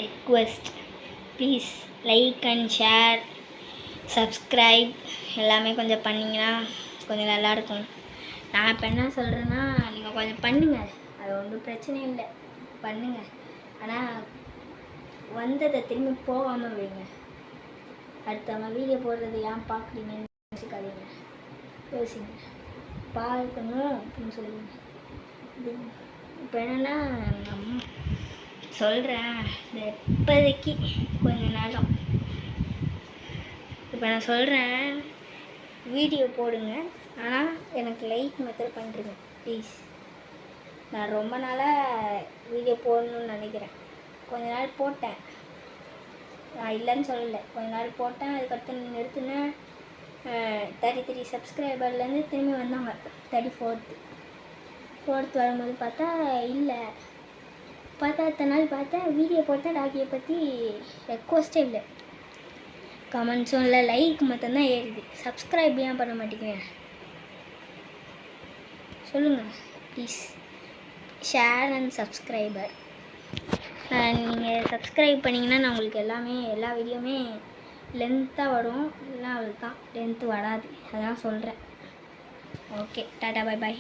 request. Please like and share, subscribe எல்லாமே கொஞ்சம் பண்ணிங்கன்னா கொஞ்சம் நல்லாயிருக்கும். நான் இப்போ என்ன சொல்கிறேன்னா, நீங்கள் கொஞ்சம் பண்ணுங்கள், அது ஒன்றும் பிரச்சனை இல்லை, பண்ணுங்கள். ஆனால் வந்ததை திரும்பி போகாமல் வைங்க. அடுத்தவங்க வீடியோ போடுறது ஏன் பார்க்குறீங்கன்னு யோசிக்காதீங்க, யோசிங்க, பார்க்கணும் அப்படின்னு சொல்லுங்க. இப்போ என்னென்னா சொல்கிறேன், இந்த இப்போதைக்கு கொஞ்ச நேரம் இப்போ நான் சொல்கிறேன், வீடியோ போடுங்க, ஆனால் எனக்கு லைக் மெத்தட் பண்ணுறீங்க ப்ளீஸ். நான் ரொம்ப நாளாக வீடியோ போடணுன்னு நினைக்கிறேன். கொஞ்ச நாள் போட்டேன், நான் இல்லைன்னு சொல்லலை, கொஞ்ச நாள் போட்டேன். அதுக்கடுத்து நிறுத்தினேன். 33 சப்ஸ்கிரைபர்லேருந்து திரும்பி வந்தாங்க 34th வரும்போது பார்த்தா இல்லை, அடுத்த நாள் பார்த்தா வீடியோ போட்டால் டாக்கியை பற்றி ரெக்வஸ்ட்டே இல்லை, கமெண்ட்ஸும் இல்லை, லைக் மட்டும்தான் ஏறுது. சப்ஸ்கிரைப் ஏன் பண்ண மாட்டேங்கிறேன் சொல்லுங்கள் ப்ளீஸ். ஷேர் அண்ட் சப்ஸ்கிரைபர் நீங்கள் சப்ஸ்கிரைப் பண்ணிங்கன்னா நான் உங்களுக்கு எல்லா வீடியோவுமே லென்த்தாக வரும், இல்லைனா அவளுக்கு தான் லென்த்து வராது, அதான் சொல்கிறேன். Okay, tata, bye bye.